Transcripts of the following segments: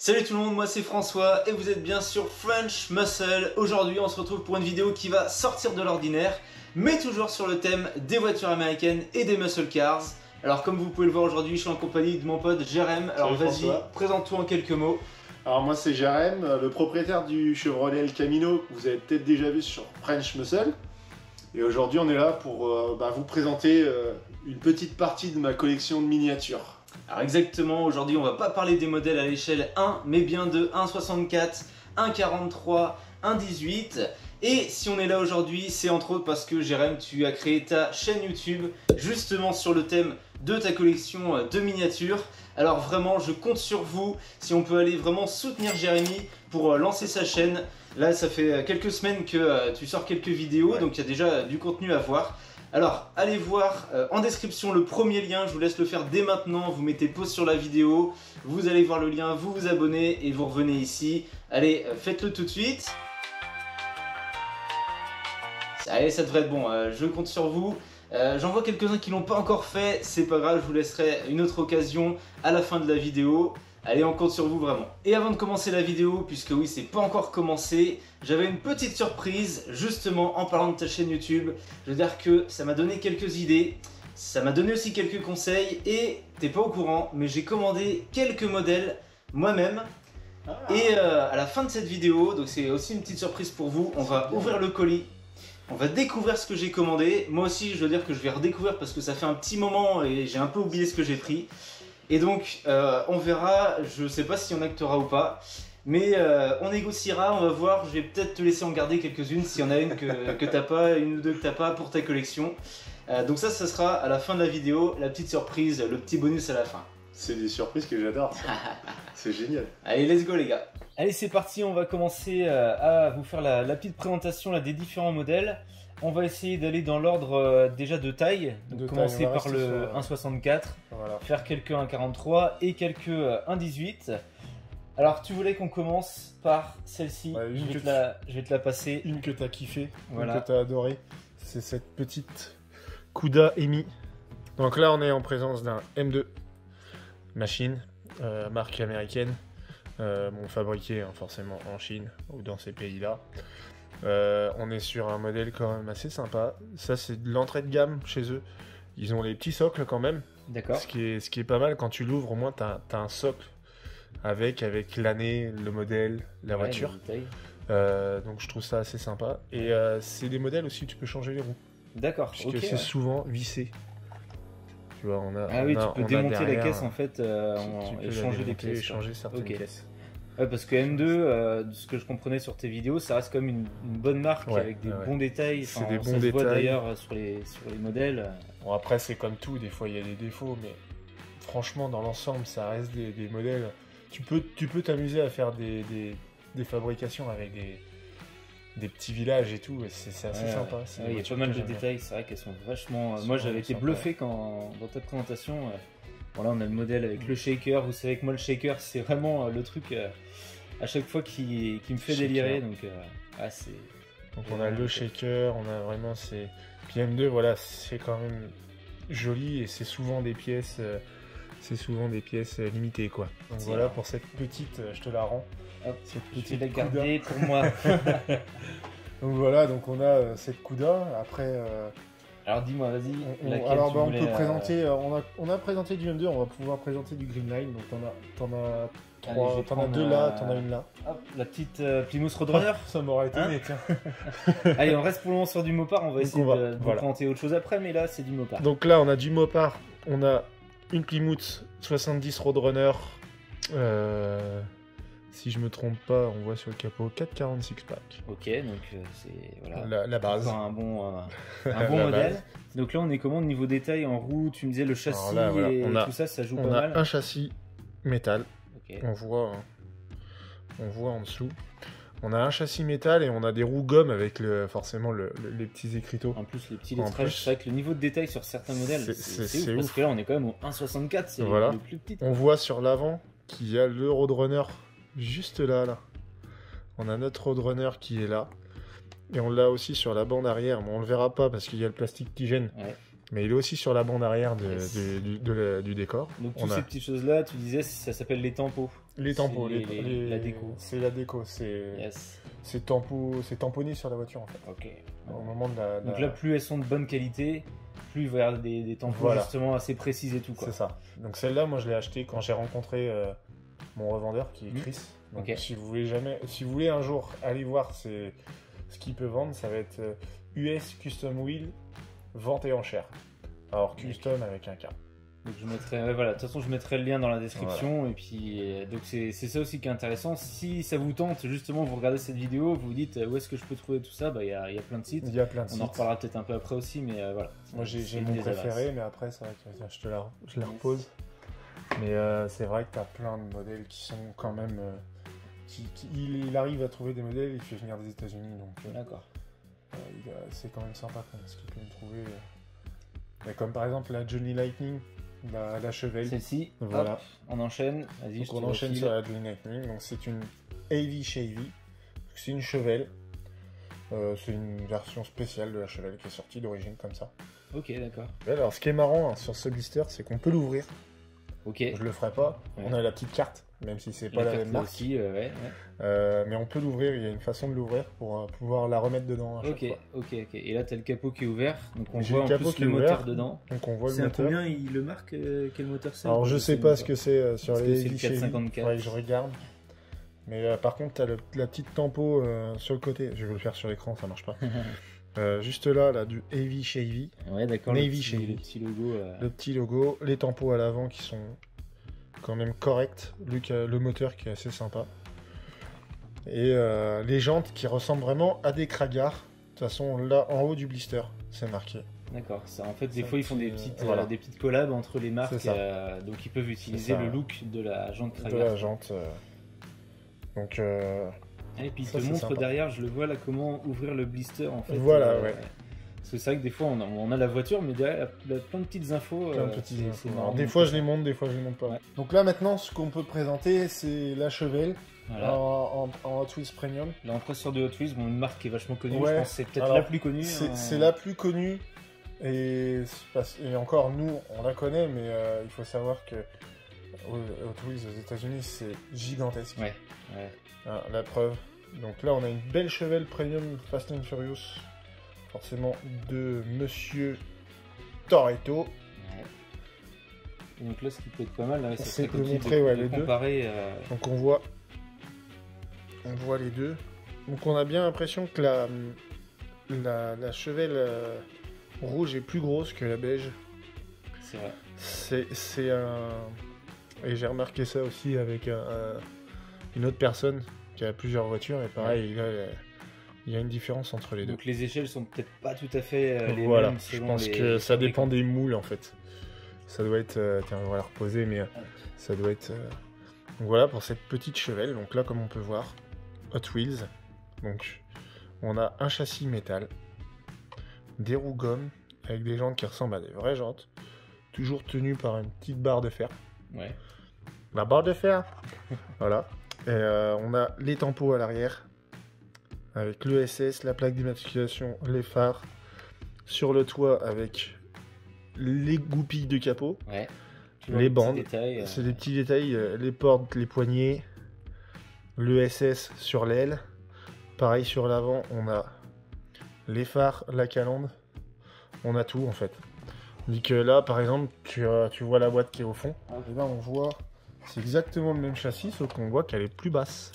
Salut tout le monde, moi c'est François et vous êtes bien sur French Muscle. Aujourd'hui on se retrouve pour une vidéo qui va sortir de l'ordinaire, mais toujours sur le thème des voitures américaines et des muscle cars. Alors comme vous pouvez le voir aujourd'hui, je suis en compagnie de mon pote Jérém. Alors vas-y, présente-toi en quelques mots. Alors moi c'est Jérém, le propriétaire du Chevrolet El Camino que vous avez peut-être déjà vu sur French Muscle. Et aujourd'hui on est là pour vous présenter une petite partie de ma collection de miniatures. Alors exactement, aujourd'hui on va pas parler des modèles à l'échelle 1, mais bien de 1,64, 1,43, 1,18. Et si on est là aujourd'hui, c'est entre autres parce que Jérém, tu as créé ta chaîne YouTube justement sur le thème de ta collection de miniatures. Alors vraiment, je compte sur vous, si on peut aller vraiment soutenir Jérémy pour lancer sa chaîne. Là, ça fait quelques semaines que tu sors quelques vidéos, donc il y a déjà du contenu à voir. Alors, allez voir en description le premier lien, je vous laisse le faire dès maintenant, vous mettez pause sur la vidéo, vous allez voir le lien, vous vous abonnez et vous revenez ici. Allez, faites-le tout de suite. Allez, ça devrait être bon, je compte sur vous. J'en vois quelques-uns qui l'ont pas encore fait, c'est pas grave, je vous laisserai une autre occasion à la fin de la vidéo. Allez, on compte sur vous vraiment. Et avant de commencer la vidéo, puisque oui, c'est pas encore commencé, j'avais une petite surprise, justement en parlant de ta chaîne YouTube. Je veux dire que ça m'a donné quelques idées, ça m'a donné aussi quelques conseils, et t'es pas au courant, mais j'ai commandé quelques modèles moi-même. Et à la fin de cette vidéo, donc c'est aussi une petite surprise pour vous, on va ouvrir le colis. On va découvrir ce que j'ai commandé. Moi aussi, je veux dire que je vais redécouvrir parce que ça fait un petit moment et j'ai un peu oublié ce que j'ai pris. Et donc, on verra, je sais pas s'il y en a que tu auras ou pas, mais on négociera, on va voir. Je vais peut-être te laisser en garder quelques-unes s'il y en a une que t'as pas, une ou deux que t'as pas pour ta collection. Donc ça sera à la fin de la vidéo, la petite surprise, le petit bonus à la fin. C'est des surprises que j'adore, c'est génial. Allez, let's go les gars. Allez, c'est parti, on va commencer à vous faire la petite présentation là, des différents modèles. On va essayer d'aller dans l'ordre déjà de taille. Donc commencer par le 1,64, voilà. Faire quelques 1,43 et quelques 1,18. Alors tu voulais qu'on commence par celle-ci, ouais, je vais te la passer. Une que tu as kiffé, voilà. Une que tu as adoré, c'est cette petite Cuda EMI. Donc là on est en présence d'un M2 machine, marque américaine, fabriqué forcément en Chine ou dans ces pays-là. On est sur un modèle quand même assez sympa. Ça c'est de l'entrée de gamme chez eux. Ils ont les petits socles quand même. D'accord. Ce qui est pas mal, quand tu l'ouvres au moins t'as un socle avec l'année, le modèle, la voiture. Donc je trouve ça assez sympa. Et c'est des modèles aussi où tu peux changer les roues. D'accord. Puisque c'est souvent vissé. Tu vois, tu peux démonter la caisse en fait et changer les pièces. Changer certaines pièces. Ouais, parce que M2, de ce que je comprenais sur tes vidéos, ça reste comme une bonne marque avec des bons détails. C'est des bons détails. Se voit d'ailleurs sur les modèles. Bon, après, c'est comme tout, des fois il y a des défauts, mais franchement, dans l'ensemble, ça reste des modèles. Tu peux t'amuser à faire des fabrications avec des petits villages et tout, c'est assez sympa. Il y a pas mal de détails, c'est vrai qu'elles sont vachement. Moi j'avais été bluffé dans ta présentation. Voilà, on a le modèle avec le shaker. Vous savez que moi le shaker c'est vraiment le truc à chaque fois qui me fait délirer. Donc on a le shaker, on a vraiment ces PM2. Voilà, c'est quand même joli et c'est souvent des pièces. Limitées quoi. Donc voilà pour cette petite, je te la rends. Hop, cette petite la garder pour moi. Donc voilà, donc on a cette Cuda. Après. Alors dis-moi, vas-y. On peut présenter. On a présenté du M2, on va pouvoir présenter du Greenline. Donc t'en as trois, t'en as deux là, t'en as une là. Hop, la petite Plymouth Roadrunner. Ça m'aurait étonné, tiens. Allez, on reste pour le moment sur du Mopar. On va essayer de présenter autre chose après, mais là c'est du Mopar. Donc là on a du Mopar, on a une Plymouth 70 Roadrunner. Si je me trompe pas, on voit sur le capot 446 pack. Ok, donc c'est voilà. La base. Un bon modèle. Base. Donc là, on est comment au niveau détail en roue? Tu me disais le châssis là, voilà. Et tout ça, ça joue pas mal. On a un châssis métal. Okay. On voit en dessous. On a un châssis métal et on a des roues gomme avec forcément les petits écriteaux. En plus, les petits lettrages. C'est vrai que le niveau de détail sur certains modèles, c'est ouf. Parce que là, on est quand même au 1,64. C'est le plus petit. On voit sur l'avant qu'il y a le Roadrunner. Juste là. On a notre Roadrunner qui est là. Et on l'a aussi sur la bande arrière. Bon, on le verra pas parce qu'il y a le plastique qui gêne. Ouais. Mais il est aussi sur la bande arrière du décor. Donc toutes ces petites choses là, tu disais, ça s'appelle les tampos. Les tampons, la déco. C'est la déco, Yes. c'est tamponné sur la voiture en fait. Ok. Au moment de la... Donc là, plus elles sont de bonne qualité, plus il va y avoir des tampons Voilà. justement assez précises et tout, quoi. C'est ça. Donc celle-là, moi je l'ai achetée quand j'ai rencontré mon revendeur qui est Chris. Donc Ok. si vous voulez un jour aller voir ce qu'il peut vendre, ça va être US Custom Wheel, vente et enchère. Alors custom avec un K. Donc je mettrai, ouais, voilà, de toute façon je mettrai le lien dans la description et puis donc c'est ça aussi qui est intéressant. Si ça vous tente justement, vous regardez cette vidéo, vous vous dites où est-ce que je peux trouver tout ça, bah il y a plein de sites. Il y a plein de On sites. en reparlera peut-être un peu après aussi, mais voilà. Moi j'ai C'est mon des préféré, adresses. mais après c'est vrai que je la repose. Mais c'est vrai que tu as plein de modèles qui sont quand même... il arrive à trouver des modèles, il fait venir des États-Unis, donc D'accord. c'est quand même sympa ce qu'il peut me trouver. Mais comme par exemple la Johnny Lightning, la Chevelle. Celle-ci, Voilà. hop, on enchaîne. Vas-y, Donc je on te enchaîne refile. sur la Johnny Lightning. Donc c'est une AV Chevy. C'est une Chevelle. C'est une version spéciale de la Chevelle qui est sortie d'origine comme ça. Ok, d'accord. Et alors ce qui est marrant sur ce blister, c'est qu'on peut l'ouvrir. Ok. Je le ferai pas. Ouais. On a la petite carte, même si c'est pas la même marque. Aussi, ouais. Mais on peut l'ouvrir. Il y a une façon de l'ouvrir pour pouvoir la remettre dedans. À chaque Ok, fois. ok. Et là, t'as le capot qui est ouvert, donc on J'ai voit le en capot plus qui le est moteur ouvert. dedans. Donc on voit C'est le un moteur. combien il le marque quel moteur c'est? Alors je sais pas ce que c'est sur Est-ce les que c'est le AV Chevy. 454? Faudrait que je regarde. Mais par contre, t'as la petite tempo sur le côté. Je vais le faire sur l'écran, ça marche pas. Juste là, du AV Chevy. Ouais, d'accord. Navy Chevy. Le petit logo. Le petit logo, les tampos à l'avant qui sont quand même corrects. Le moteur qui est assez sympa. Et les jantes qui ressemblent vraiment à des Kragar. De toute façon, là, en haut du blister, c'est marqué. D'accord. Ça, en fait, des Ça, fois, ils font c'est- des petites collabs entre les marques. C'est ça. Donc, ils peuvent utiliser ça. le look de la jante De la Kragar. jante. Donc, Et puis, il ça, te c'est montre sympa. derrière, je le vois là, comment ouvrir le blister en fait. Voilà, ouais. Parce que c'est vrai que des fois, on a la voiture, mais derrière, il y a plein de petites infos. plein de petites c'est infos. marrant. Alors, des fois, je les monte, des fois, je les monte pas. Ouais. Donc là, maintenant, ce qu'on peut présenter, c'est la Chevelle Voilà. en Hot Wheels Premium. Là, on passe sur de Hot Wheels, bon, une marque qui est vachement connue. Ouais. Je pense que c'est peut-être Alors, la plus connue. C'est la plus connue. Et encore, nous, on la connaît, mais il faut savoir que Hot Wheels aux États-Unis, c'est gigantesque. Ouais. Hein, la preuve. Donc là, on a une belle Chevelle Premium Fast and Furious, forcément de Monsieur Toretto. Ouais. Et donc là, ce qui peut être pas mal, là, C'est serait de comme si montrer, ouais, de les deux. comparer. Donc on voit les deux. Donc on a bien l'impression que la Chevelle rouge est plus grosse que la beige. C'est vrai. C'est un... Et j'ai remarqué ça aussi avec une autre personne qui a plusieurs voitures, et pareil, là, il y a une différence entre les deux. Donc les échelles sont peut-être pas tout à fait les Voilà, mêmes. je selon pense les que ça fabricants. dépend des moules en fait. Ça doit être... tiens, on va la reposer, mais ça doit être... Donc voilà pour cette petite Chevelle. Donc là, comme on peut voir, Hot Wheels. Donc on a un châssis métal, des roues gomme avec des jantes qui ressemblent à des vraies jantes, toujours tenues par une petite barre de fer. Ouais. La barre de fer. Voilà. Et on a les tampons à l'arrière avec l'ESS, la plaque d'immatriculation, les phares. Sur le toit avec les goupilles de capot. Ouais. Tu Les vois, bandes. petits détails, C'est des petits détails, les portes, les poignées, l'ESS sur l'aile. Pareil sur l'avant, on a les phares, la calandre. On a tout en fait. Dit que là, par exemple, tu vois la boîte qui est au fond. Et là, on voit, c'est exactement le même châssis, sauf qu'on voit qu'elle est plus basse.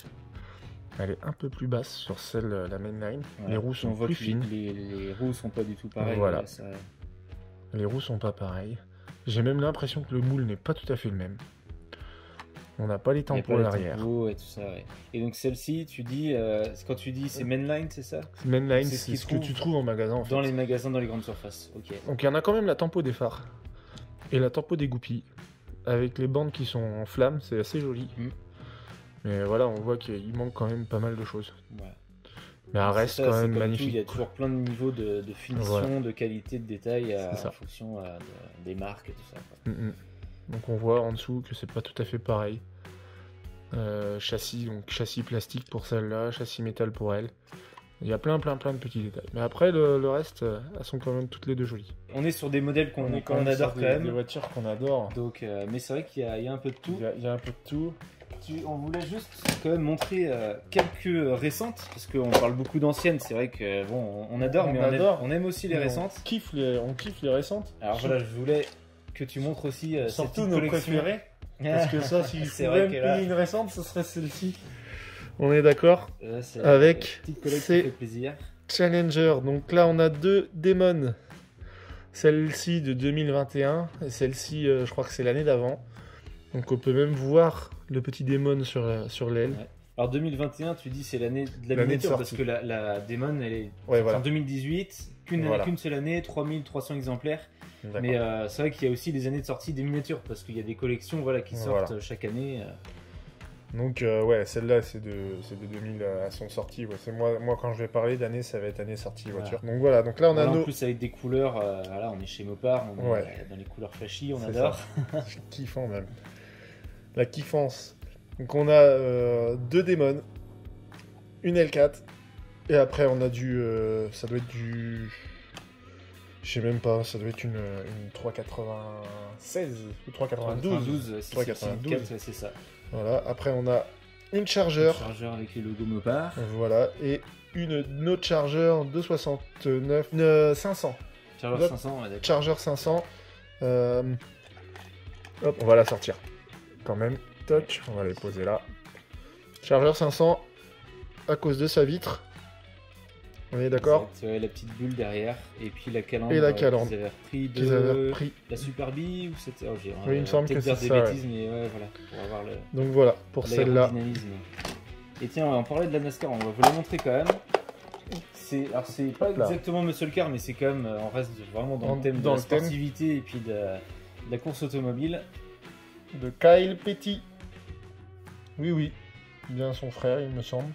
Elle est un peu plus basse sur celle, la mainline. Ouais. Les roues On sont voit plus que fines. les roues sont pas du tout pareilles. Voilà. Ouais, ça- Les roues sont pas pareilles. J'ai même l'impression que le moule n'est pas tout à fait le même. On n'a pas les il y a tampons pas à les l'arrière. tampons et tout ça. Ouais. Et donc celle-ci, tu dis, quand tu dis c'est mainline, c'est ça? Mainline, C'est ce c'est qu'ils ce que trouvent tu trouves en magasin en fait. Dans les magasins, dans les grandes surfaces. Ok. Donc il y en a quand même la tempo des phares et la tempo des goupilles. Avec les bandes qui sont en flammes, c'est assez joli. Mm. Mais voilà, on voit qu'il manque quand même pas mal de choses. Voilà. Mais elle C'est reste ça, quand c'est même comme tout, magnifique. il y a toujours plein de niveaux de finition, Voilà. de qualité, de détail C'est ça. en fonction des marques et tout ça. Quoi. Mm, mm. Donc on voit en dessous que c'est pas tout à fait pareil. Châssis, donc châssis plastique pour celle-là, châssis métal pour elle. Il y a plein de petits détails. Mais après le reste, elles sont quand même toutes les deux jolies. On est sur des modèles qu'on On est adore sur quand même. des voitures qu'on adore. Donc, mais c'est vrai qu'il y a un peu de tout. Il y a un peu de tout. on voulait juste quand même montrer quelques récentes, parce qu'on parle beaucoup d'anciennes, c'est vrai que bon, on adore, mais on aime aussi les récentes. On kiffe les récentes. Alors voilà, je voulais que tu montres aussi surtout cette nos collection. préférés. Parce que ça, si C'est je vrai pouvais que me là- payer une récente, ce serait celle-ci. On est d'accord. C'est Avec la petite collecte ces- qui fait plaisir. Challenger. Donc là, on a 2 démons. Celle-ci de 2021 et celle-ci, je crois que c'est l'année d'avant. Donc on peut même voir le petit démon sur l'aile. Ouais. Alors 2021, tu dis c'est l'année de la L'année de miniature, parce sortie. que la Demon, elle est Ouais, voilà. en 2018, Voilà. qu'une seule année, 3300 exemplaires. D'accord. Mais c'est vrai qu'il y a aussi les années de sortie des miniatures, parce qu'il y a des collections voilà, qui sortent Voilà. chaque année. Donc ouais, celle-là c'est de 2000 à son sortie. Ouais. C'est moi quand je vais parler d'année, ça va être année sortie voiture. Donc voilà, donc là on a Voilà, en nos... plus avec des couleurs, voilà, on est chez Mopar, on est Ouais. dans les couleurs flashy, on C'est adore. kiffant même. La kiffance. Donc on a 2 démons, une L4, et après on a ça doit être du... Je sais même pas, ça doit être une 396 ou 392. 392, c'est ça. Voilà, après on a une Le chargeur, chargeur avec les logos Mopar. voilà, et une autre chargeur 269 500. Chargeur Hop. 500, ouais, d'accord. Chargeur 500. Hop, on va la sortir. Quand même. Toc, on va les poser là. Chargeur 500 à cause de sa vitre. On est d'accord? Tu vois la petite bulle derrière, et puis la calandre. Et la calandre. Qu'ils avaient repris Qu'ils avaient de repris. la Super Bee, ou c'était. Oh, Oui, il me semble que c'est des ça, bêtises, mais ouais, voilà, pour avoir le. Donc voilà, pour celle-là. L'aérodynamisme. Et tiens, on parlait de la NASCAR, on va vous la montrer quand même. Alors c'est pas Hop là. exactement muscle car, mais c'est quand même, on reste vraiment dans le thème de dans la le thème. sportivité et puis de la course automobile. De Kyle Petty. Oui, oui. Bien son frère, il me semble.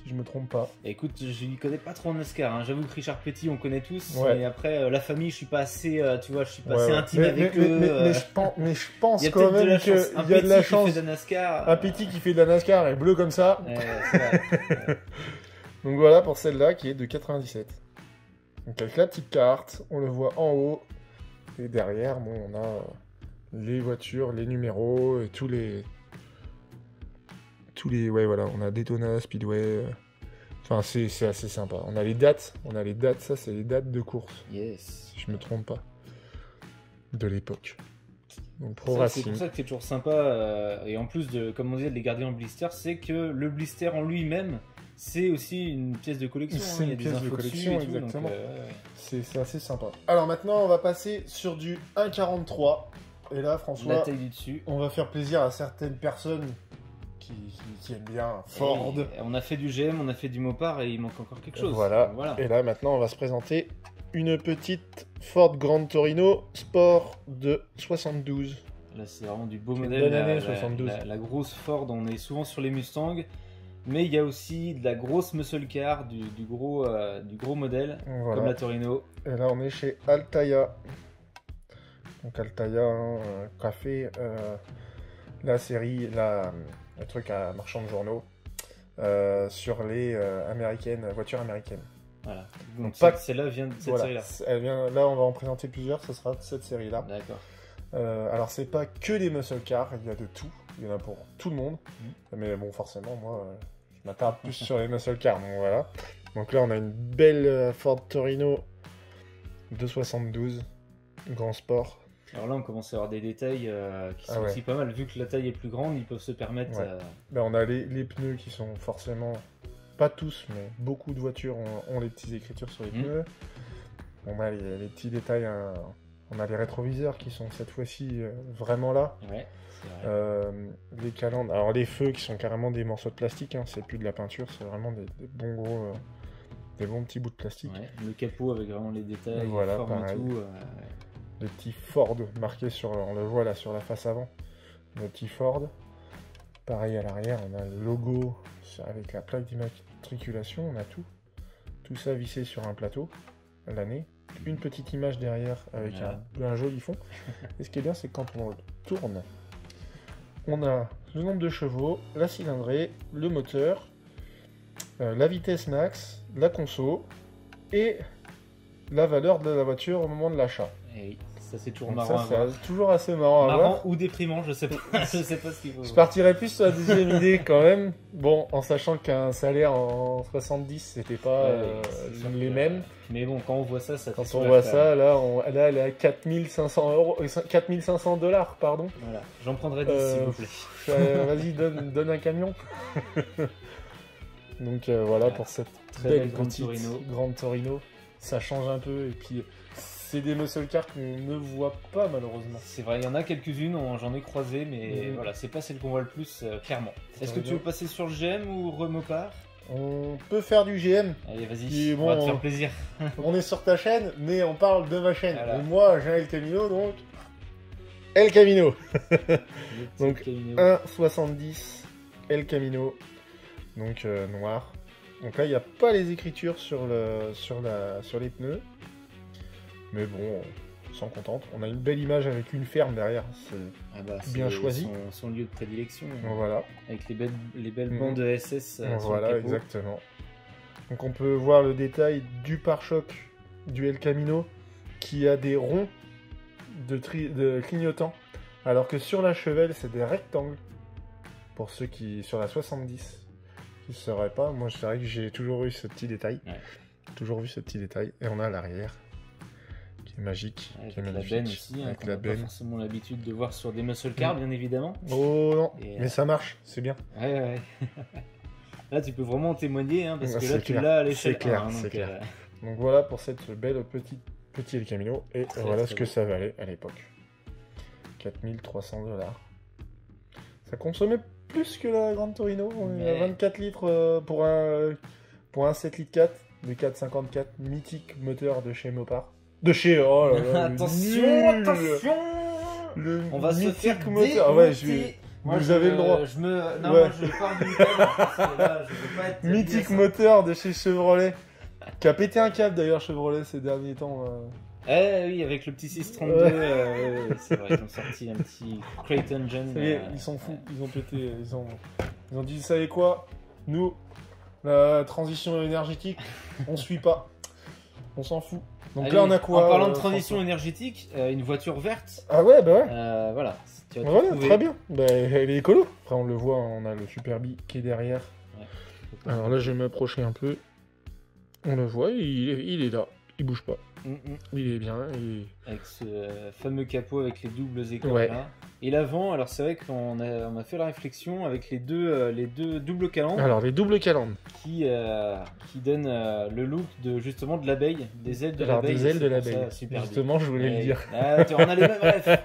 Si je me trompe pas. Et écoute, je n'y connais pas trop en NASCAR, hein. J'avoue que Richard Petty, on connaît tous, Ouais. mais après, la famille, je suis pas assez, tu vois, je suis pas Ouais, assez ouais. intime mais, avec mais- eux. mais je pense il y a quand peut-être de même la qu'il chance. Un y a de la Petty qui chance. fait de la NASCAR. Un Petty qui fait de la NASCAR est bleu comme ça. C'est vrai. Donc voilà pour celle-là qui est de 97. Donc avec la petite carte, on le voit en haut. Et derrière, bon, on a les voitures, les numéros, et tous les... Ouais, voilà, on a Daytona, Speedway... Enfin, c'est assez sympa. On a les dates, ça c'est les dates de course, Yes. si je me trompe pas. De l'époque. Donc Pro C'est Racing. pour ça que c'est toujours sympa, et en plus de, comme on disait, de les garder en blister, c'est que le blister en lui-même, c'est aussi une pièce de collection. C'est hein. Il y a une des pièce de infos collection, dessus et tout, donc, exactement. ouais. C'est assez sympa. Alors maintenant, on va passer sur du 1,43. Et là, François, La taille du dessus. on va faire plaisir à certaines personnes qui aiment bien Ford. Et on a fait du GM, on a fait du Mopar et il manque encore quelque chose. Voilà. Voilà. Et là, maintenant, on va se présenter une petite Ford Grand Torino Sport de 72. Là, c'est vraiment du beau C'est une modèle. bonne année, 72. La grosse Ford, on est souvent sur les Mustangs, mais il y a aussi de la grosse muscle car, du gros modèle, comme Voilà. la Torino. Et là, on est chez Altaïa. Donc Altaïa, hein, café, la série, le truc à marchand de journaux, sur les voitures américaines. Voilà. Donc pas- celle-là vient de cette Voilà. série-là. Elle vient, là, on va en présenter plusieurs, ce sera de cette série-là. D'accord. Alors, c'est pas que des muscle cars, il y a de tout. Il y en a pour tout le monde. Mais bon, forcément, moi, je m'attarde plus sur les muscle cars. Donc voilà. Donc là, on a une belle Ford Torino de 72, grand sport. Alors là, on commence à avoir des détails qui sont Ah ouais. aussi pas mal. Vu que la taille est plus grande, ils peuvent se permettre. Ouais. Là, on a les pneus qui sont forcément, pas tous, mais beaucoup de voitures ont les petites écritures sur les pneus. On a les petits détails, on a les rétroviseurs qui sont cette fois-ci vraiment là. Ouais, c'est vrai. Les calandres, alors les feux qui sont carrément des morceaux de plastique, hein, c'est plus de la peinture, c'est vraiment des bons gros, des bons petits bouts de plastique. Ouais. Le capot avec vraiment les détails, Voilà, les formes pareil. et tout. Les petits Ford marqués on le voit là sur la face avant, le petit Ford. Pareil à l'arrière, on a le logo avec la plaque d'immatriculation, on a tout. Tout ça vissé sur un plateau, l'année. Une petite image derrière avec un joli fond. Et ce qui est bien, c'est que quand on le tourne, on a le nombre de chevaux, la cylindrée, le moteur, la vitesse max, la conso et la valeur de la voiture au moment de l'achat. Et oui, Ça c'est toujours Donc marrant à ça, voir. c'est toujours assez marrant à voir. Marrant ou déprimant, je sais pas. Je sais pas ce qu'il faut. Je partirais plus sur la deuxième idée quand même. Bon, en sachant qu'un salaire en 70, c'était pas c'est sûr les que- mêmes. Mais bon, quand on voit ça, ça Quand fait on sourire, voit quand ça, là, elle est à 4500 euros, 4500 dollars, pardon. Voilà, j'en prendrai 10 s'il vous plaît. Vas-y, donne un camion. Donc voilà pour cette Très belle belle Grande petite Torino. Grande Torino. Ça change un peu et puis c'est des muscle cars qu'on ne voit pas malheureusement. C'est vrai, il y en a quelques-unes, j'en ai croisé, mais Mhm. voilà, c'est pas celle qu'on voit le plus, clairement. Est-ce que tu bien. veux passer sur le GM ou Remopar? On peut faire du GM. Allez, vas-y, Puis on va te bon, faire plaisir. On est sur ta chaîne, mais on parle de ma chaîne. Voilà. Et moi, j'ai un El Camino, donc El Camino. Le petit Donc, Camino. 1,70 El Camino, donc noir. Donc là, il n'y a pas les écritures sur les pneus. Mais bon, on s'en contente. On a une belle image avec une ferme derrière. Ah bah, bien c'est choisi. son lieu de prédilection, Voilà, avec les belles Mhm. bandes de SS sur voilà, le capot. exactement. Donc on peut voir le détail du pare-choc du El Camino qui a des ronds de clignotants, alors que sur la chevelle, c'est des rectangles. Pour ceux qui, sur la 70, qui ne sauraient pas, moi c'est vrai que j'ai toujours eu ce petit détail. Ouais. Toujours vu ce petit détail. Et on a l'arrière, qui est magique, Avec qui est la magnifique. benne aussi, hein, avec qu'on la n'a pas benne. forcément l'habitude de voir sur des muscle cars, bien évidemment. Oh non, Et, mais ça marche, c'est bien. Ouais, ouais. Là, tu peux vraiment témoigner, hein, parce Ouais, que c'est là, tu clair. l'as à l'échelle C'est clair, 1, c'est donc, clair. Donc voilà pour cette belle petit El Camino. Et Très, voilà très ce que beau. ça valait à l'époque. 4300 $. Ça consommait plus que la Grande Torino. On est à Mais- 24 litres pour un 7 litres 4 de 454 mythique moteur de chez Mopar. De chez... Oh là là, le Attention, nul. attention. Le On va se mythique faire moteur. Ah ouais, démonter. Moi, vous avez le droit. Non, Ouais. moi, je pars du thème, parce que là, je veux pas être... Mythique biaisé. moteur de chez Chevrolet. Qui a pété un câble d'ailleurs Chevrolet ces derniers temps. Eh oui, avec le petit 632, Ouais. c'est vrai, ils ont sorti un petit Crate Engine. Ça y est, ils s'en foutent, ils ont pété, ils ont dit, vous savez quoi, nous, la transition énergétique, on suit pas, on s'en fout. Donc Allez, là, on a quoi en parlant de transition François énergétique, une voiture verte, Ah ouais, bah ouais, voilà. Tu vas tout voilà, trouver. très bien. Bah, elle est écolo. Après, on le voit, on a le Superbee qui est derrière. Alors là, je vais m'approcher un peu. On le voit, il est là, il bouge pas. Il est bien, Avec ce fameux capot avec les doubles écrans Ouais. là. Et l'avant, alors c'est vrai qu'on a fait la réflexion avec les deux doubles calandres Alors, les doubles calandres. qui donnent le look de justement de l'abeille, des ailes de Alors, l'abeille. des ailes de c'est pour l'abeille. ça, super bien. Justement, je voulais le dire. Ah, on a les mêmes rêves.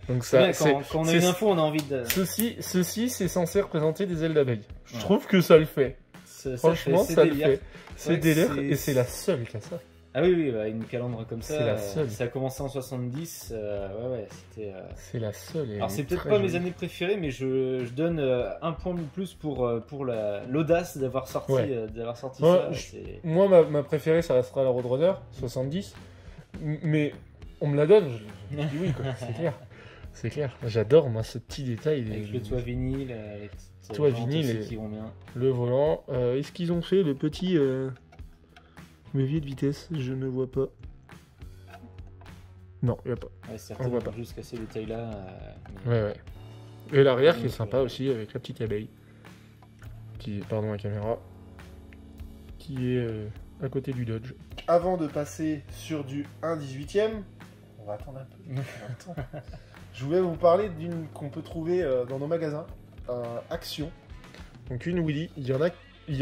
Donc C'est bien, ça, quand on a une info, on a envie de. Ceci, c'est censé représenter des ailes d'abeille. Je Ouais. trouve que ça le fait. Franchement, c'est ça le délire. fait. C'est vrai C'est que délire c'est- et c'est la seule qui a ça. Ah oui, oui, bah, une calandre comme ça. C'est la seule. Ça a commencé en 70. Ouais, c'était. C'est la seule. et Alors elle c'est est peut-être très pas mes jolie. années préférées, mais je donne un point de plus pour l'audace d'avoir sorti, Ouais. Ouais, ça. je- c'est- Moi, ma préférée, ça restera la Roadrunner 70. Mais on me la donne, je dis oui, quoi. C'est clair. C'est clair. J'adore, moi, ce petit détail. Avec le toit vinyle, les petites Toit jantes vinyle aussi et- qui vont bien. Le volant. Est-ce qu'ils ont fait le petit levier de vitesse? Je ne vois pas. Non, il n'y a pas. Ouais, On certains voit vont pas. jusqu'à ces détails-là. Ouais, ouais. Et l'arrière qui est Donc, sympa aussi avec la petite abeille. Pardon, la caméra. Qui est à côté du Dodge. Avant de passer sur du 1/18e, on va attendre un peu. Je voulais vous parler d'une qu'on peut trouver dans nos magasins. Action. Donc une Willy, il y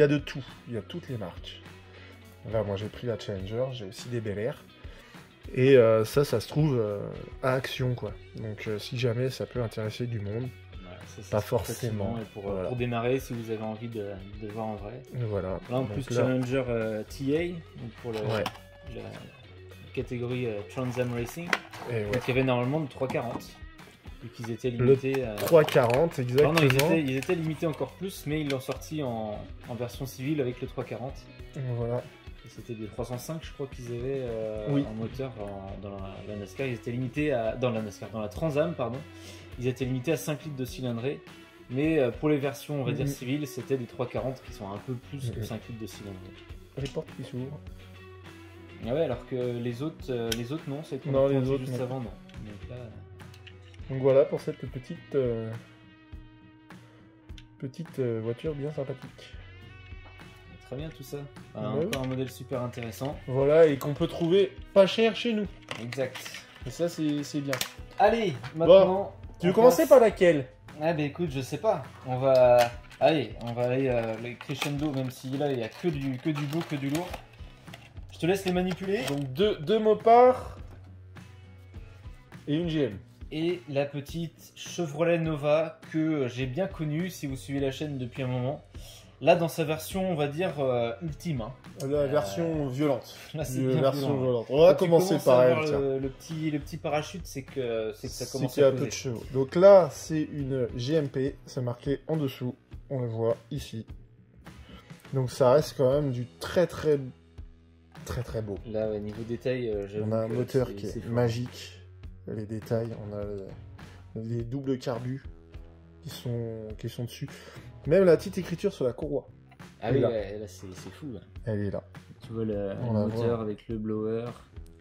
a de tout. Il y a toutes les marques. Là, moi j'ai pris la Challenger, j'ai aussi des Bel Air. Et ça se trouve à Action, quoi. Donc si jamais ça peut intéresser du monde, Voilà, ça, Pas c'est forcément. facilement. Et Voilà. pour démarrer, si vous avez envie de voir en vrai. voilà. Là en Donc plus là- Challenger TA, donc pour Ouais. la catégorie Trans Am Racing. Et ouais. Donc il y avait normalement de 340. Vu qu'ils étaient limités à. 340, exactement. Non, ils étaient limités encore plus, mais ils l'ont sorti en version civile avec le 340. Voilà. Et c'était des 305, je crois qu'ils avaient Oui. en moteur dans la NASCAR. Ils étaient limités dans la Trans Am, pardon. Ils étaient limités à 5 litres de cylindrée. Mais pour les versions, on va dire Mhm. civiles, c'était des 340 qui sont un peu plus que Mhm. 5 litres de cylindrée. Les portes qui s'ouvrent. Ah ouais, alors que les autres non, c'est qu'on Non, a les dit autres, juste non. avant, non. Donc là, Donc voilà pour cette petite voiture bien sympathique. très bien tout ça. Ouais. Encore un modèle super intéressant. Voilà, et qu'on peut trouver pas cher chez nous. Exact. Et ça, c'est bien. Allez, maintenant. Tu veux on commencer passe- par laquelle? Ah bah écoute, je sais pas. On va aller les crescendo, même si là il y a que du beau, que du lourd. Je te laisse les manipuler. Donc deux Mopar et une GM. Et la petite Chevrolet Nova que j'ai bien connue si vous suivez la chaîne depuis un moment. Là dans sa version on va dire ultime. Hein. La version violente. Là c'est La bien version violent. violente. On va Quand tu commencer commences par à elle. avoir Tiens. le petit parachute, c'est que ça C'est commence qu'il y a à peu peser. de chevaux. Donc là, c'est une GMP. C'est marqué en dessous. On le voit ici. Donc ça reste quand même du très beau. Là ouais, niveau détail, j'avoue On a un que moteur c'est- qui c'est est fort. magique. Les détails, on a les doubles carbus qui sont dessus. Même la petite écriture sur la courroie, Ah oui, là. ouais, là c'est fou. Là. elle est là. Tu vois le On la moteur voit. avec le blower.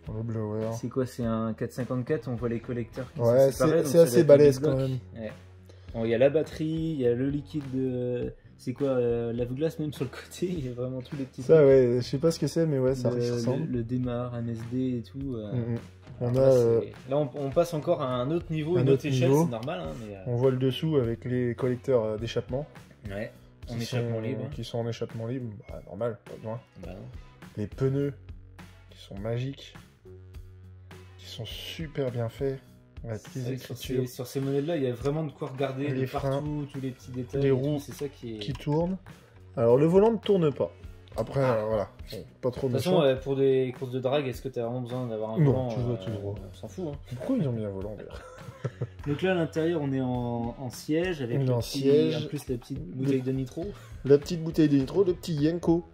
Le blower. C'est quoi? C'est un 454, on voit les collecteurs qui Ouais, sont séparés. donc c'est ça assez doit être balèze un quand bloc. même. Ouais. Bon, il y a la batterie, il y a le liquide de... C'est quoi? Lave-glace même sur le côté, il y a vraiment tous les petits Ça, trucs. ouais, je sais pas ce que c'est, mais ouais, ça le, ressemble. le démarre, MSD et tout. Mhm. On Alors a, là, là, on passe encore à un autre niveau, un une autre autre échelle, niveau. c'est normal. Hein, mais, on voit le dessous avec les collecteurs d'échappement. ouais, en qui échappement sont- libre. Qui sont en échappement libre. Bah, normal, pas besoin. Bah non. Les pneus qui sont magiques, qui sont super bien faits. La C'est petite vrai que sur écriture sur ces modèles-là, il y a vraiment de quoi regarder Les de freins, partout, tous les petits détails. les et tout, roues c'est ça qui est. qui tourne. Alors le volant ne tourne pas. Après, voilà, bon, pas trop De toute méchant. façon, pour des courses de drague, est-ce que tu as vraiment besoin d'avoir un Non, volant tu vois, tout droit. On s'en fout. Hein. Pourquoi ils ont mis un volant d'ailleurs? Donc là, à l'intérieur, on est en siège avec On est le en petit- siège. en plus la petite bouteille de nitro. La petite bouteille de nitro, le petit Yenko.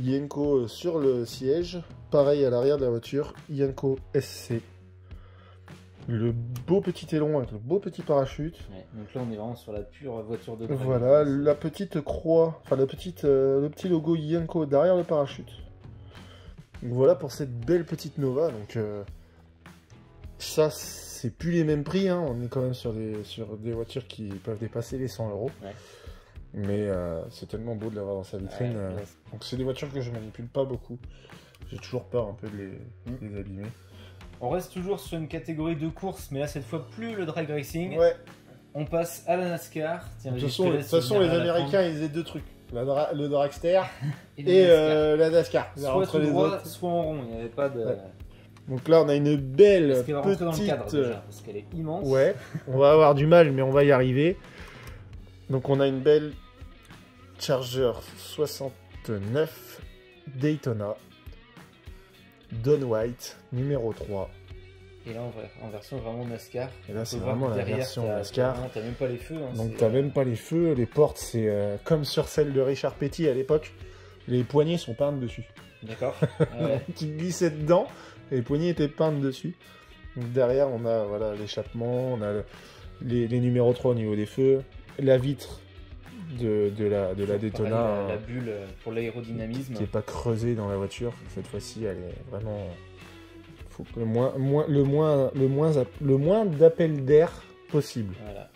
Yenko sur le siège. Pareil à l'arrière de la voiture, Yenko SC. Le beau petit aileron avec le beau petit parachute. Ouais, donc là, on est vraiment sur la pure voiture de drague. Voilà, la petite croix, enfin le petit logo Yenko derrière le parachute. Donc voilà pour cette belle petite Nova. Donc ça, c'est plus les mêmes prix. Hein. On est quand même sur des voitures qui peuvent dépasser les 100 euros. Ouais. Mais c'est tellement beau de l'avoir dans sa vitrine. Ouais, ouais. Donc c'est des voitures que je manipule pas beaucoup. J'ai toujours peur un peu de les abîmer. On reste toujours sur une catégorie de course, mais là, cette fois, plus le drag racing. Ouais. On passe à la NASCAR. Tiens, De vas-y, toute je te laisse façon, les venir à la Américains, ils faisaient deux trucs. Le dragster prendre. et la NASCAR. la NASCAR. Soit Entre tout les droit, autres. soit en rond. Il n'y avait pas de. Ouais. Donc là, on a une belle Est-ce qu'elle va rentrer dans le cadre petite... déjà parce qu'elle est immense. Ouais, on va avoir du mal, mais on va y arriver. Donc on a une belle Charger 69 Daytona Don White numéro 3. Et là, en version vraiment NASCAR. Et là, On c'est peut voir vraiment que la derrière, version t'as- NASCAR. T'as même pas les feux. Hein, Donc c'est- t'as même pas les feux, les portes c'est comme sur celle de Richard Petty à l'époque. Les poignées sont peintes dessus. D'accord. Ouais. Tu glissais dedans et les poignées étaient peintes dessus. Donc derrière on a voilà l'échappement, on a les numéros 3 au niveau des feux, la vitre de la Daytona Pareil, la hein, bulle pour l'aérodynamisme. qui n'est pas creusée dans la voiture. Cette fois-ci elle est vraiment... faut que le moins d'appel d'air possible. Voilà.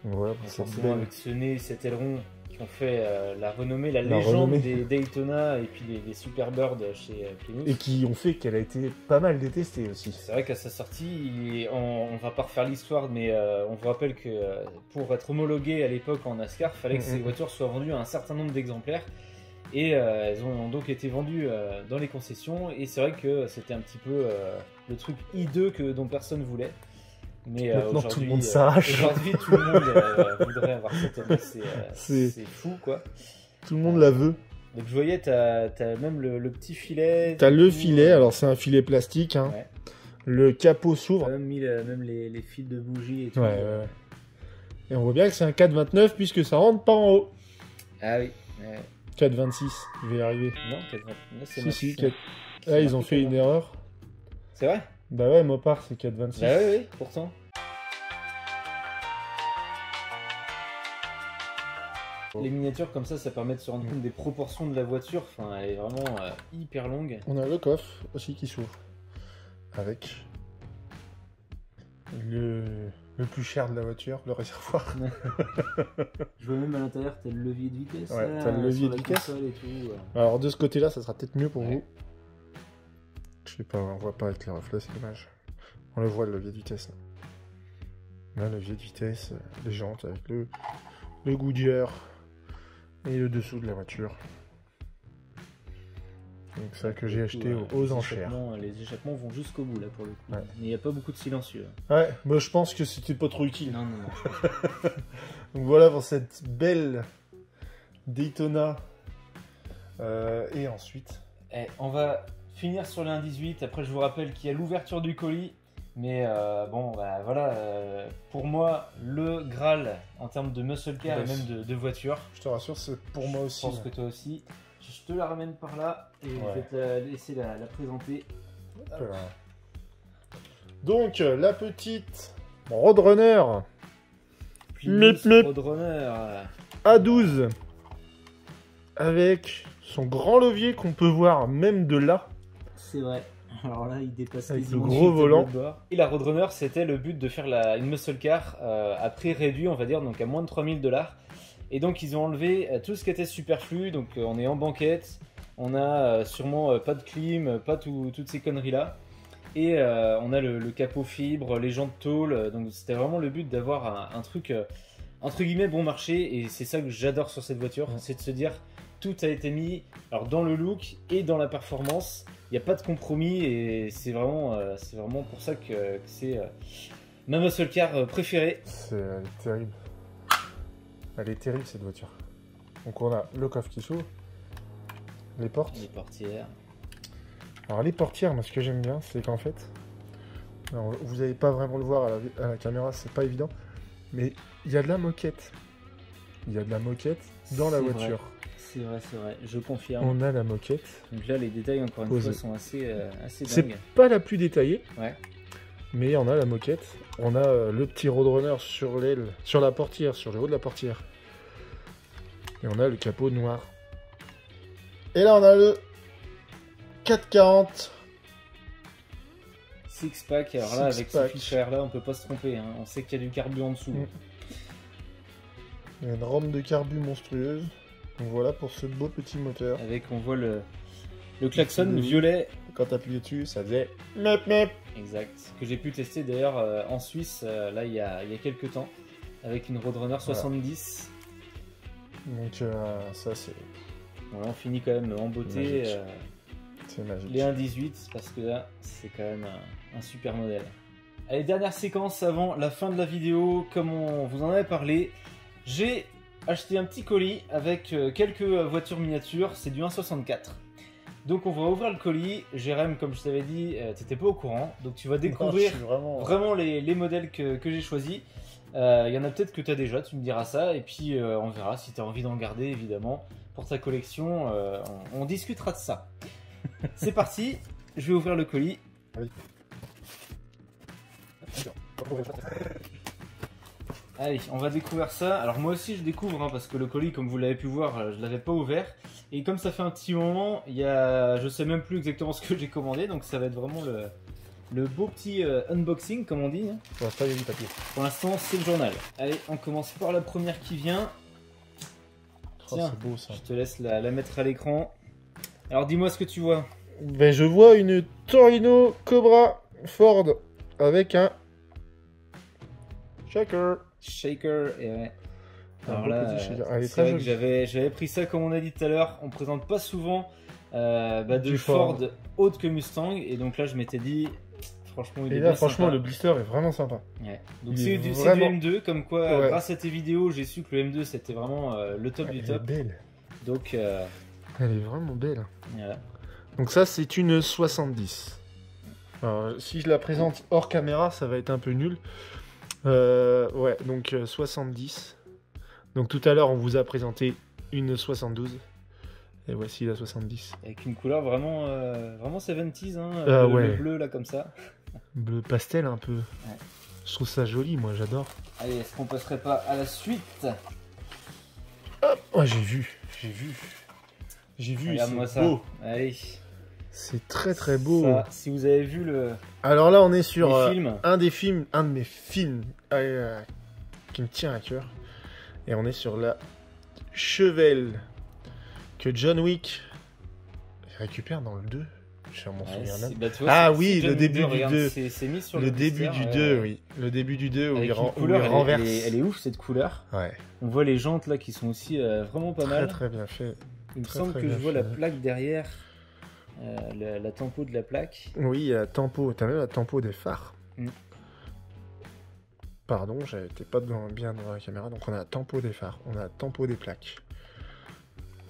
Donc voilà, Donc pour cette forcément, belle- avec ce nez, cet aileron qui ont fait la renommée, la La légende renommée. des Daytona et puis des Superbirds chez Plymouth. Et qui ont fait qu'elle a été pas mal détestée aussi. C'est vrai qu'à sa sortie, on va pas refaire l'histoire, mais on vous rappelle que pour être homologué à l'époque en NASCAR, il fallait que ces voitures soient vendues à un certain nombre d'exemplaires. Et elles ont donc été vendues dans les concessions. Et c'est vrai que c'était un petit peu le truc hideux dont personne voulait. Mais Maintenant, tout le aujourd'hui, monde s'arrache. Aujourd'hui, tout le monde voudrait avoir cette auto. C'est- C'est fou, quoi. Tout le monde la veut. Donc je voyais, t'as même le petit filet. T'as le tout, filet, alors c'est un filet plastique. Hein. Ouais. Le capot T'as s'ouvre. même mis même les fils de bougie et tout. Ouais. Et on voit bien que c'est un 4,29 puisque ça rentre pas en haut. Ah oui. Ouais. 4,26, je vais y arriver. Non, 4,29, c'est Si, marqué, si, c'est 4... Ah, ils ont marqué fait une erreur. C'est vrai? Bah ouais, Mopar, c'est 4,26. Bah oui, oui, pourtant. Les miniatures comme ça permet de se rendre compte des proportions de la voiture. Enfin, elle est vraiment hyper longue. On a le coffre aussi qui s'ouvre. Avec le plus cher de la voiture, le réservoir. Je vois même à l'intérieur, t'as le levier de vitesse. Ouais, là, t'as le levier sur de la vitesse. console et tout. Alors de ce côté-là, ça sera peut-être mieux pour Ouais. vous. Je sais pas, on voit pas avec les reflets, c'est dommage. On le voit, le levier de vitesse. Là, le levier de vitesse, les jantes avec le Goodyear et le dessous de la voiture. Donc ça que j'ai acheté aux enchères. Les échappements vont jusqu'au bout là pour le coup. Ouais. Mais il n'y a pas beaucoup de silencieux. Ouais, bah, je pense que c'était pas trop utile. Non. Donc voilà pour cette belle Daytona. Et ensuite... On va finir sur l'un 18. Après, je vous rappelle qu'il y a l'ouverture du colis. Mais bon, bah, voilà. Pour moi, le Graal en termes de muscle car et même de voiture. Je te rassure, c'est pour moi aussi. Je pense que toi aussi. Je te la ramène par là et je vais te laisser la présenter. Voilà. Donc, la petite Roadrunner Plus Mip. Roadrunner. A12 avec son grand levier qu'on peut voir même de là. C'est vrai. Alors là, il dépasse avec le quasiment gros le volant. tableau de bord. Et la Roadrunner, c'était le but de faire une muscle car à prix réduit, on va dire, donc à moins de 3000 $. Et donc, ils ont enlevé tout ce qui était superflu. Donc, on est en banquette. On a sûrement pas de clim, pas toutes ces conneries-là. Et on a le capot fibre, les jantes tôle. Donc, c'était vraiment le but d'avoir un truc, entre guillemets, bon marché. Et c'est ça que j'adore sur cette voiture. C'est de se dire, tout a été mis alors, dans le look et dans la performance. Il n'y a pas de compromis et c'est vraiment pour ça que c'est ma muscle car préférée. Elle est terrible. Elle est terrible cette voiture. Donc on a le coffre qui s'ouvre, les portes. Les portières. Alors les portières, moi ce que j'aime bien, c'est qu'en fait, alors, vous n'allez pas vraiment le voir à la caméra, c'est pas évident, mais il y a de la moquette. Il y a de la moquette dans la C'est voiture. C'est vrai, je confirme. On a la moquette. Donc là, les détails, encore une Posé. fois, sont assez C'est dingues. pas la plus détaillée, Ouais. mais on a la moquette. On a le petit Roadrunner sur l'aile, sur la portière, sur le haut de la portière. Et on a le capot noir. Et là, on a le 440. Six pack, alors là, avec ce Six-pack. ficheur là, on peut pas se tromper. Hein. On sait qu'il y a du carbu en dessous. Il y a une rampe de carbu monstrueuse. Donc voilà pour ce beau petit moteur. Avec, on voit le klaxon Le- violet. Quand t'appuyais dessus, ça faisait mep mep. Exact. Que j'ai pu tester d'ailleurs en Suisse, là, il y a quelques temps. Avec une Roadrunner 70. Donc ça c'est Voilà, on finit quand même en beauté. Magique. C'est magique. Les 1.18 parce que là c'est quand même un super modèle. Allez, dernière séquence avant la fin de la vidéo. Comme on vous en avait parlé, j'ai acheté un petit colis avec quelques voitures miniatures. C'est du 1.64. Donc on va ouvrir le colis. Jérém, comme je t'avais dit, t'étais pas au courant. Donc tu vas découvrir Non, je suis vraiment... vraiment les modèles que j'ai choisis. Il y en a peut-être que tu as déjà, tu me diras ça. Et puis on verra si tu as envie d'en garder évidemment pour ta collection. On discutera de ça. C'est parti, je vais ouvrir le colis. Oui. Allez, on va découvrir ça. Alors moi aussi je découvre hein, parce que le colis, comme vous l'avez pu voir, je l'avais pas ouvert. Et comme ça fait un petit moment, je sais même plus exactement ce que j'ai commandé. Donc ça va être vraiment le beau petit unboxing comme on dit. Pour l'instant, il y a du papier. Pour l'instant c'est le journal. Allez, on commence par la première qui vient. Oh, Tiens, c'est beau ça. je te laisse la mettre à l'écran. Alors dis-moi ce que tu vois. Ben, je vois une Torino Cobra Ford avec un shaker. Shaker et ouais. Un Alors beau là, petit shaker. Elle est c'est très vrai que jolie. j'avais pris ça comme on a dit tout à l'heure. On présente pas souvent de Du Ford Ford. haute que Mustang et donc là je m'étais dit franchement il Et est là, bien franchement, sympa. le blister est vraiment sympa. Ouais. Donc il c'est est du vraiment- M2 comme quoi Ouais. grâce à tes vidéos j'ai su que le M2 c'était vraiment le top du Elle est top. belle. Donc Elle est vraiment belle. voilà. Donc ça, c'est une 70. Alors, si je la présente hors caméra, ça va être un peu nul. Ouais, donc 70. Donc tout à l'heure, on vous a présenté une 72. Et voici la 70. Avec une couleur vraiment 70s hein, Ah le ouais. bleu là comme ça. Bleu pastel un peu. Je trouve ça joli, moi j'adore. Allez, est-ce qu'on passerait pas à la suite? Hop, oh, j'ai vu. Regarde-moi C'est ça. beau. Allez. C'est très très beau. Ça, si vous avez vu Alors là, on est sur les films. un de mes films qui me tient à cœur. Et on est sur la Chevelle que John Wick récupère dans le 2. Je m'en souviens même. Bah, tu vois, Ah c'est oui, John le début Wick 2, du regarde, 2. C'est mis sur Le début blister, du 2, oui. Le début du 2 où Avec il, une couleur, où il elle renverse. elle est ouf cette couleur. Ouais, On voit les jantes là qui sont aussi vraiment pas très mal. très bien fait. Il me très, semble très que je bien vois la fait. plaque derrière, la tempo de la plaque. Oui, il y a la tempo. T'as même la tempo des phares. Mm. Pardon, j'étais pas bien dans la caméra. Donc on a la tempo des phares. On a la tempo des plaques.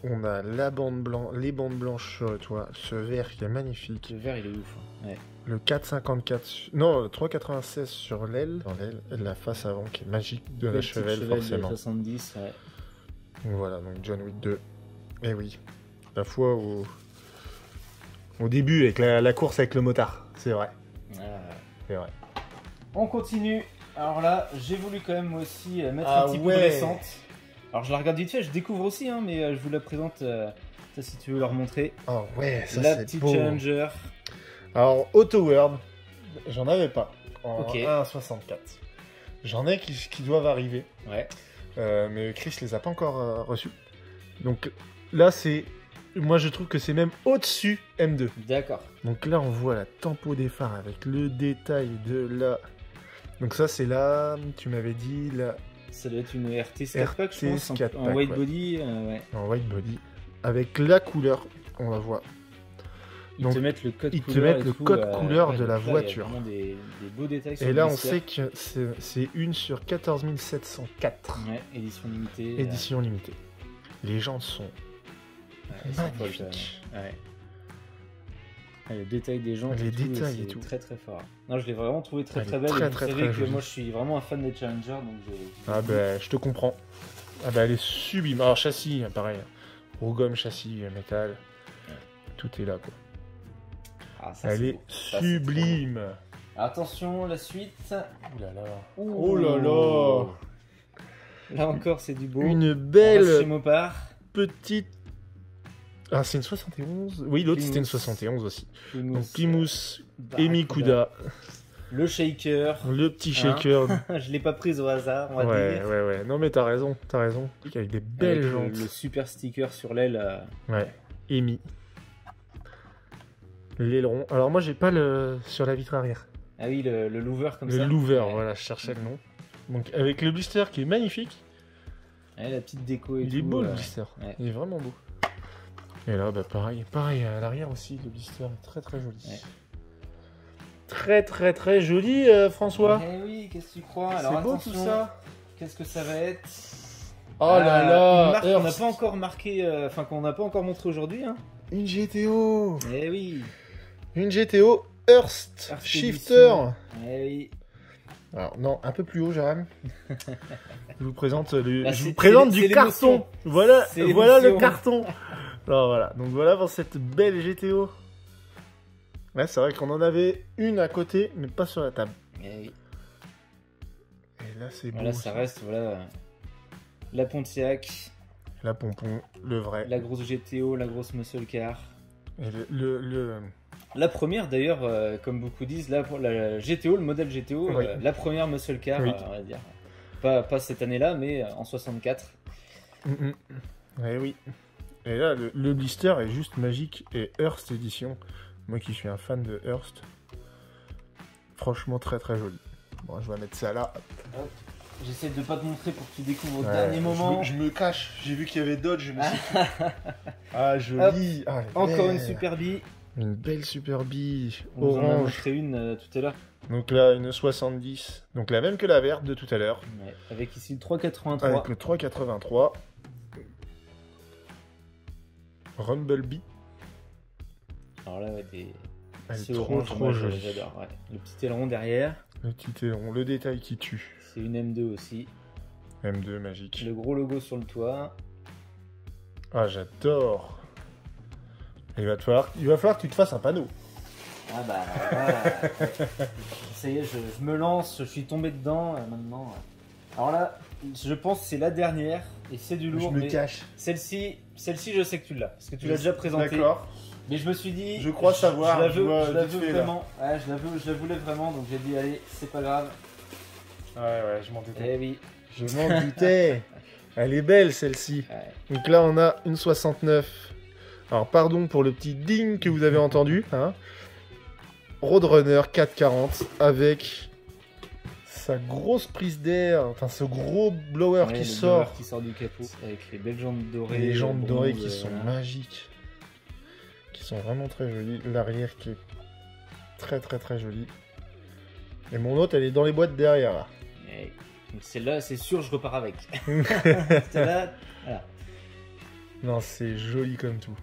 On a la bande blanche, les bandes blanches sur le toit. Ce vert qui est magnifique. Le vert il est ouf. Hein. Ouais. Le 4,54. Non, le 3,96 sur l'aile. Dans l'aile. Et la face avant qui est magique de la Belle petite Chevelle, forcément. de 70. Ouais. Donc voilà, donc John Wick 2. Et oui, la fois au début avec la course avec le motard, c'est vrai. Ah. C'est vrai. On continue. Alors là, j'ai voulu quand même moi aussi mettre Ah un petit peu ouais. de récente. Alors je la regarde vite fait, je découvre aussi, hein, mais je vous la présente. Ça, si tu veux leur montrer. Oh ouais, ça La c'est petite beau. Challenger. Alors Auto World, j'en avais pas en Ok. 1,64. J'en ai qui doivent arriver, Ouais. mais Chris les a pas encore reçus. Donc là c'est, moi je trouve que c'est même au-dessus M2. D'accord. Donc là on voit la tempo des phares avec le détail de la. Donc ça c'est là, tu m'avais dit là. Ça doit être une RT 4 pack, je pense, RT 4 en pack, white ouais. body. Ouais. En white body, avec la couleur, on la voit. Ils Donc, te mettent le code ils te couleur. mettent et le tout, code couleur de donc la là, il y a voiture. vraiment des beaux détails sur Et le là, on blister. sait que c'est une sur 14 704, Ouais, édition limitée. édition limitée. Les jantes sont Elles sont folles, magnifiques. quand même. Ouais. Ah, le détail des gens, Les détails et c'est tout. très très fort. Non, je l'ai vraiment trouvé très Elle très est belle. très, et vous très, savez très que jolie. moi je suis vraiment un fan des Challenger, donc j'ai. Ah bah, je te comprends. Ah bah, elle est sublime. Alors, châssis, pareil. Rougom, châssis, métal. Tout est là, quoi. Ah, ça, Elle c'est est beau. Ça, c'est sublime. trop beau. Attention, la suite. Oh là là. Ouh. Oh là là. Là encore, c'est du beau. Une On reste belle chez Mopar. petite... Ah, c'est une 71. Oui, l'autre, c'était une Plymouth. 71 aussi. Plymouth, Donc, Plymouth, Barracuda. Emikuda, Le shaker. le petit shaker. Je l'ai pas prise au hasard, on va Ouais, dire. ouais. Non, mais t'as raison, Avec des belles Avec jantes. le super sticker sur l'aile. Ouais, Emi. L'aileron. Alors, moi, j'ai pas le sur la vitre arrière. Ah oui, le louver comme Le ça. louver, Ouais. voilà, je cherchais le nom. Donc, avec le blister qui est magnifique. Ouais, la petite déco et Il tout. est beau, le blister. ouais. Il est vraiment beau. Et là, bah, pareil, à l'arrière aussi, le blister est très très joli. Ouais. Très très très joli, François. Eh oui, qu'est-ce que tu crois? C'est Alors beau attention, tout ça. qu'est-ce que ça va être? Oh là là, une marque qu'on n'a Hearst. pas encore marqué, enfin qu'on n'a pas encore montré aujourd'hui. Hein. Une GTO. Eh oui, Une GTO Hearst Hearst Shifter. Edition. eh oui. Alors non, un peu plus haut, Jérém. Je vous présente le, Là, je c'est- vous présente c'est du l'émotion. carton. Voilà, C'est voilà le l'émotion. carton. Alors voilà, donc voilà pour cette belle GTO. Ouais, c'est vrai qu'on en avait une à côté, mais pas sur la table. Eh oui. Et là, c'est beau. Voilà, ça reste voilà, la Pontiac, La pompon, le vrai. la grosse GTO, la grosse muscle car. Et le- La première d'ailleurs, comme beaucoup disent, la GTO, le modèle GTO, Oui. la première muscle car, Oui. on va dire. Pas cette année-là, mais en 64. Eh oui. Et là, le blister est juste magique. Et Hearst édition, moi qui suis un fan de Hearst, franchement très très joli. Bon, je vais mettre ça là. J'essaie de pas te montrer pour que tu découvres au Ouais, dernier moment. Je me cache. J'ai vu qu'il y avait Dodge, je me suis dit. Ah, joli. Ah, elle est Encore une belle. super bille. Une belle super bille On vous en a orange. montré une tout à l'heure. Donc là, une 70. Donc la même que la verte de tout à l'heure. Ouais, avec ici le 383. Avec le 383. Rumblebee. Alors là, ouais, Elle c'est est trop orange, trop moi, jolie. j'adore. Ouais. Le petit aileron derrière. Le petit aileron, le détail qui tue. C'est une M2 aussi. M2 magique. Le gros logo sur le toit. Ah, j'adore. Il va falloir que tu te fasses un panneau. Ah bah voilà. Ça y est, je me lance, je suis tombé dedans maintenant. Alors là, je pense que c'est la dernière et c'est du Je lourd. me Mais cache. celle-ci, je sais que tu l'as parce que tu l'as déjà présenté. D'accord. Mais je me suis dit, Je crois savoir, je la je veux, vois je la vite veux fait, là. vraiment. Ouais, je la voulais vraiment, donc j'ai dit allez, c'est pas grave. Ouais, je m'en doutais. Eh oui. Je m'en doutais. Elle est belle celle-ci. Ouais. Donc là, on a une 69. Alors, pardon pour le petit ding que vous avez entendu. Hein. Roadrunner 440 avec sa grosse prise d'air, enfin ce gros blower Ouais, qui le sort. blower qui sort du capot avec les belles jantes dorées. Les jantes le dorées bronze, qui sont voilà. magiques. Qui sont vraiment très jolies. L'arrière qui est très joli. Et mon autre, elle est dans les boîtes derrière là. Et donc celle-là, c'est sûr, je repars avec. Celle-là, voilà. Non, c'est joli comme tout.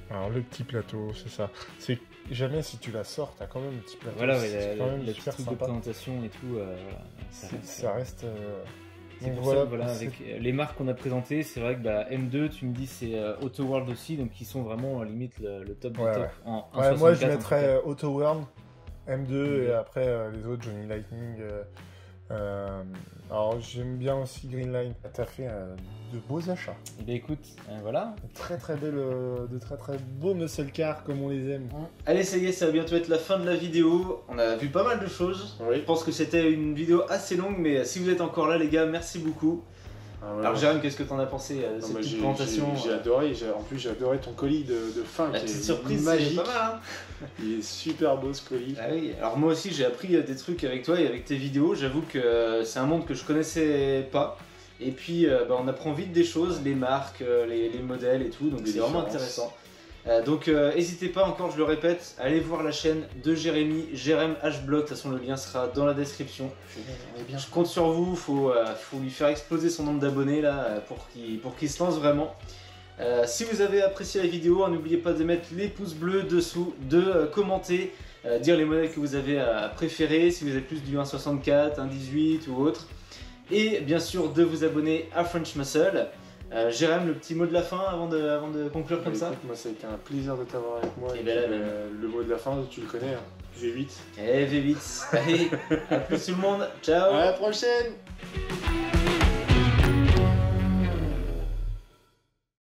Alors le petit plateau, c'est ça. C'est jamais si tu la sors, t'as quand même le petit plateau. Voilà, c'est ouais, quand la même petite super truc de sympa. présentation et tout. Voilà. Ça reste. C'est Donc pour voilà, ça que, voilà, c'est- avec les marques qu'on a présentées, c'est vrai que bah, M2, tu me dis c'est Auto World aussi, donc qui sont vraiment limite le top Ouais, du top. ouais. En Ouais, moi je 64, en mettrais Auto World, M2 M2. et après les autres, Johnny Lightning. Alors j'aime bien aussi Greenline. T'as fait de beaux achats. tout cas. Et bien écoute, voilà. De très beaux muscle cars comme on les aime. Allez, ça y est, ça va bientôt être la fin de la vidéo. On a vu pas mal de choses. Oui. Je pense que c'était une vidéo assez longue, mais si vous êtes encore là, les gars, merci beaucoup. Ah ouais, Alors, ouais. Jérôme, qu'est-ce que t'en as pensé de Non, cette moi, petite j'ai présentation adoré. En plus, j'ai adoré ton colis de fin La qui petite est surprise, c'est magique. pas mal, hein. Il est super beau ce colis. Ah oui, alors moi aussi j'ai appris des trucs avec toi et avec tes vidéos. J'avoue que c'est un monde que je connaissais pas. Et puis on apprend vite des choses, les marques, les modèles et tout, donc Les c'est vraiment différences. intéressant. Donc n'hésitez pas, encore je le répète, allez voir la chaîne de Jérémy, Jérém H-Blog, de toute façon le lien sera dans la description. On est bien. Je compte sur vous, faut lui faire exploser son nombre d'abonnés là pour qu'il se lance vraiment. Si vous avez apprécié la vidéo, n'oubliez pas de mettre les pouces bleus dessous, de commenter, dire les modèles que vous avez préférés, si vous avez plus du 1.64, 1.18 ou autre. Et bien sûr de vous abonner à French Muscle. Jérém, le petit mot de la fin avant de conclure comme ça. Écoute, moi, ça a été un plaisir de t'avoir avec moi. Et Et ben là, puis, le mot de la fin, tu le connais, hein. V8. Eh V8, allez, à plus tout le monde, ciao. À la prochaine!